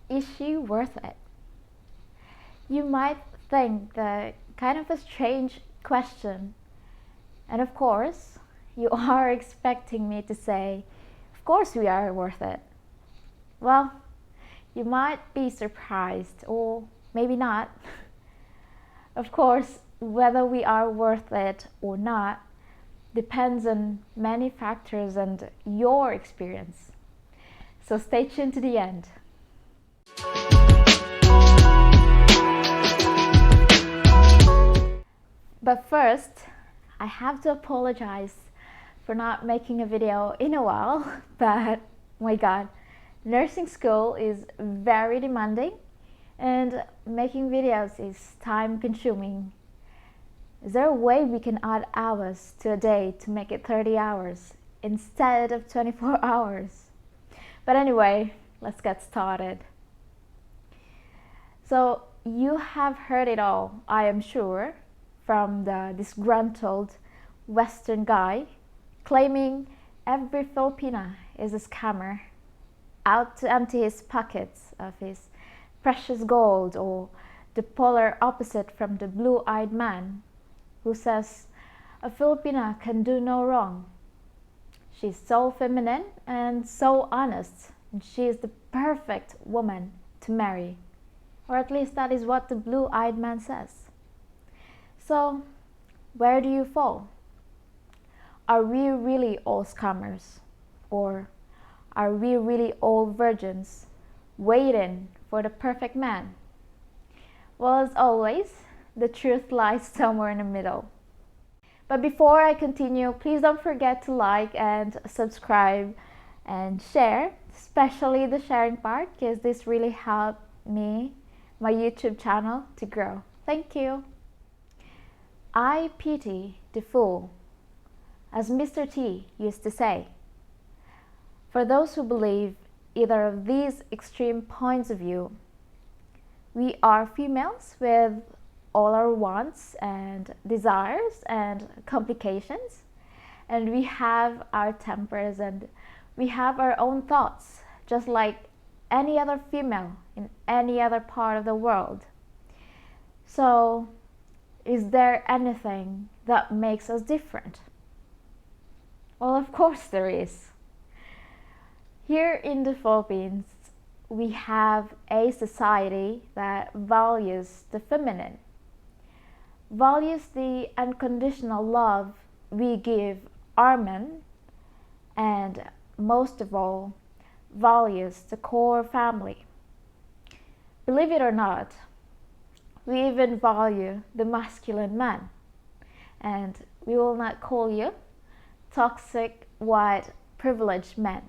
is she worth it? You might think that kind of a strange question. And of course, you are expecting me to say, of course we are worth it. Well, you might be surprised, or maybe not. Of course, whether we are worth it or not depends on many factors and your experience. So stay tuned to the end. But first, I have to apologize for not making a video in a while, but my god, nursing school is very demanding and making videos is time consuming. Is there a way we can add hours to a day to make it 30 hours instead of 24 hours? But anyway, let's get started. So you have heard it all, I am sure, from the disgruntled Western guy claiming every Filipina is a scammer out to empty his pockets of his precious gold, or the polar opposite from the blue-eyed man who says a Filipina can do no wrong. She's so feminine and so honest, and she is the perfect woman to marry. Or at least that is what the blue-eyed man says. So, where do you fall? Are we really all scammers? Or are we really all virgins waiting for the perfect man? Well, as always, the truth lies somewhere in the middle. But before I continue, please don't forget to like and subscribe and share, especially the sharing part, because this really helped me, my YouTube channel, to grow. Thank you. I pity the fool, as Mr. T used to say. For those who believe either of these extreme points of view, we are females with all our wants and desires and complications, and we have our tempers and we have our own thoughts, just like any other female in any other part of the world. So, is there anything that makes us different? Well, of course there is. Here in the Philippines, we have a society that values the feminine, values the unconditional love we give our men, and most of all, values the core family. Believe it or not, we even value the masculine man, and we will not call you toxic, white, privileged men.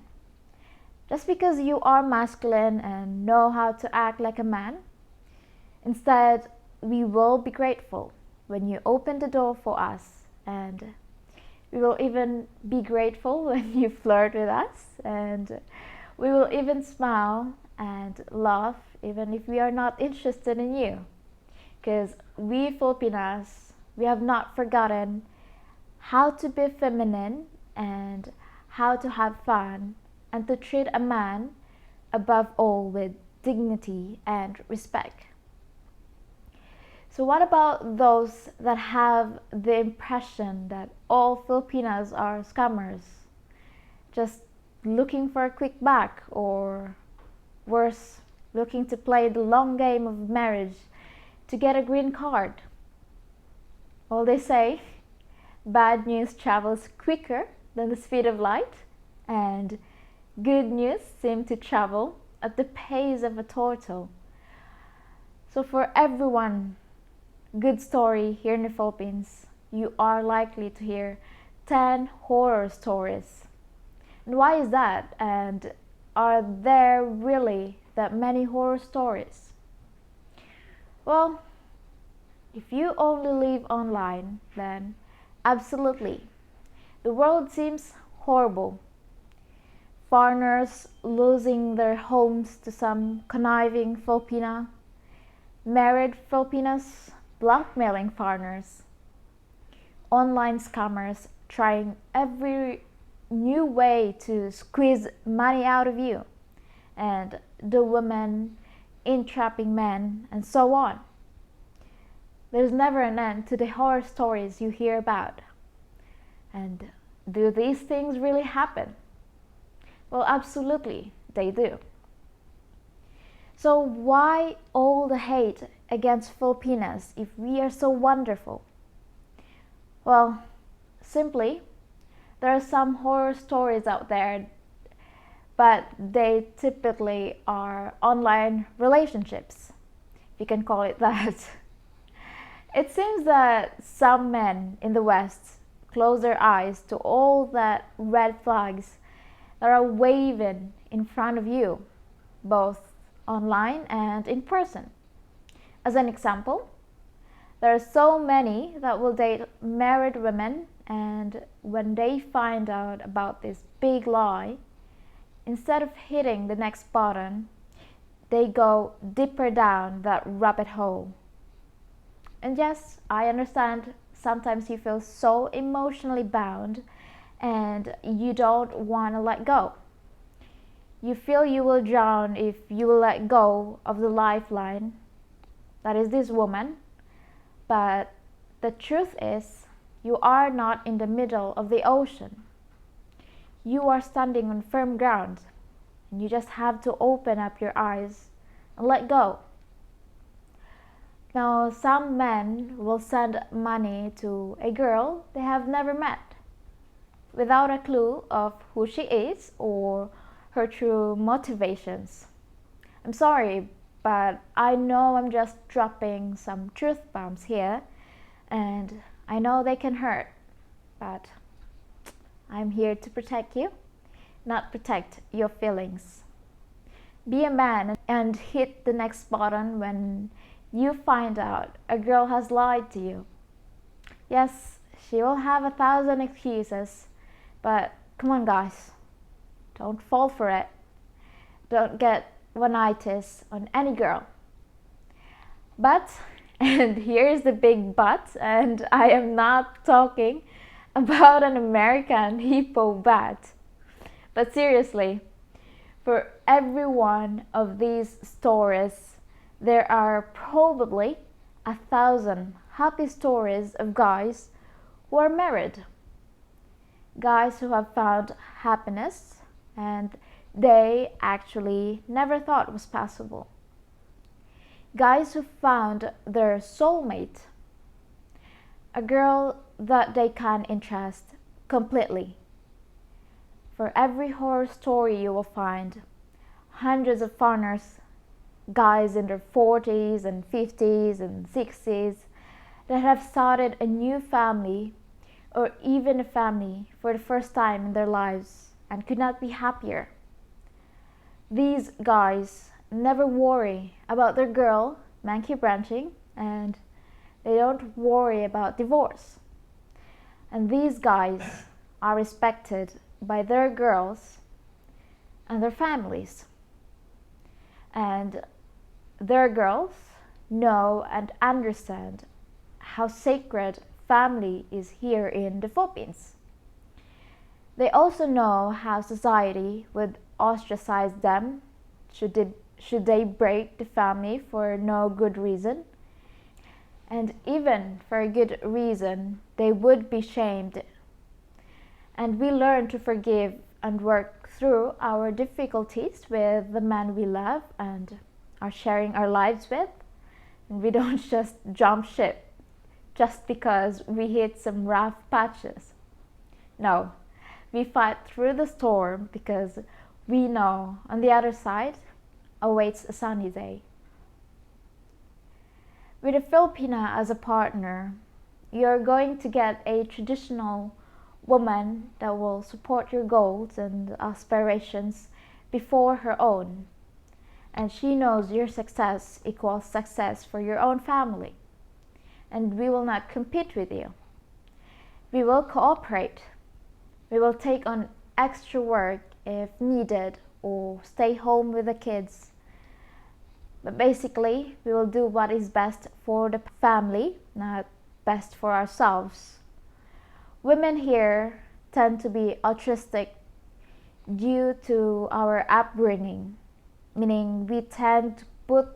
Just because you are masculine and know how to act like a man, instead, we will be grateful when you open the door for us, and we will even be grateful when you flirt with us, and we will even smile and laugh even if we are not interested in you. Because we Filipinas, we have not forgotten how to be feminine and how to have fun and to treat a man above all with dignity and respect. So what about those that have the impression that all Filipinas are scammers, just looking for a quick buck, or worse, looking to play the long game of marriage to get a green card? Well, they say bad news travels quicker than the speed of light, and good news seems to travel at the pace of a turtle. So for everyone good story here in the Philippines, you are likely to hear 10 horror stories. And why is that? And are there really that many horror stories? Well, if you only live online, then absolutely. The world seems horrible. Foreigners losing their homes to some conniving Filipina, married Filipinas blackmailing foreigners, online scammers trying every new way to squeeze money out of you, and the women entrapping men, and so on. There's never an end to the horror stories you hear about. And do these things really happen? Well, absolutely, they do. So why all the hate against Filipinas if we are so wonderful? Well, simply, there are some horror stories out there, but they typically are online relationships, if you can call it that. It seems that some men in the West close their eyes to all that red flags that are waving in front of you, both online and in person. As an example, there are so many that will date married women, and when they find out about this big lie, instead of hitting the next button, they go deeper down that rabbit hole. And yes, I understand sometimes you feel so emotionally bound and you don't want to let go. You feel you will drown if you will let go of the lifeline that is this woman. But the truth is, you are not in the middle of the ocean. You are standing on firm ground, and you just have to open up your eyes and let go. Now, some men will send money to a girl they have never met, without a clue of who she is or her true motivations. I'm sorry, but I know I'm just dropping some truth bombs here, and I know they can hurt, but I'm here to protect you, not protect your feelings. Be a man and hit the next button when you find out a girl has lied to you. Yes, she will have 1,000 excuses, but come on guys, don't fall for it. Don't get one-itis on any girl. But, and here's the big but, and I am not talking about an American hippo bat. But seriously, for every one of these stories, there are probably 1,000 happy stories of guys who are married. Guys who have found happiness and they actually never thought was possible. Guys who found their soulmate, a girl that they can entrust completely. For every horror story you will find hundreds of foreigners, guys in their 40s and 50s and 60s that have started a new family or even a family for the first time in their lives and could not be happier. These guys never worry about their girl monkey branching, and they don't worry about divorce. And these guys are respected by their girls and their families. And their girls know and understand how sacred family is here in the Philippines. They also know how society would ostracize them should they break the family for no good reason. And even for a good reason, they would be shamed. And we learn to forgive and work through our difficulties with the man we love and are sharing our lives with. And we don't just jump ship just because we hit some rough patches. No, we fight through the storm because we know on the other side awaits a sunny day. With a Filipina as a partner, you're going to get a traditional woman that will support your goals and aspirations before her own. And she knows your success equals success for your own family. And we will not compete with you. We will cooperate. We will take on extra work if needed or stay home with the kids. But basically, we will do what is best for the family, not best for ourselves. Women here tend to be altruistic due to our upbringing, meaning we tend to put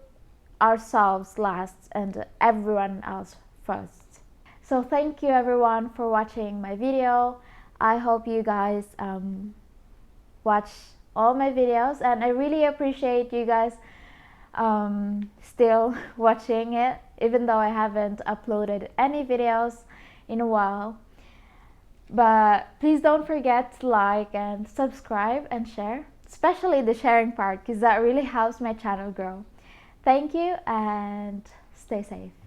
ourselves last and everyone else first. So thank you everyone for watching my video. I hope you guys watch all my videos, and I really appreciate you guys still watching it, even though I haven't uploaded any videos in a while. But please don't forget to like and subscribe and share, especially the sharing part, because that really helps my channel grow. Thank you and stay safe.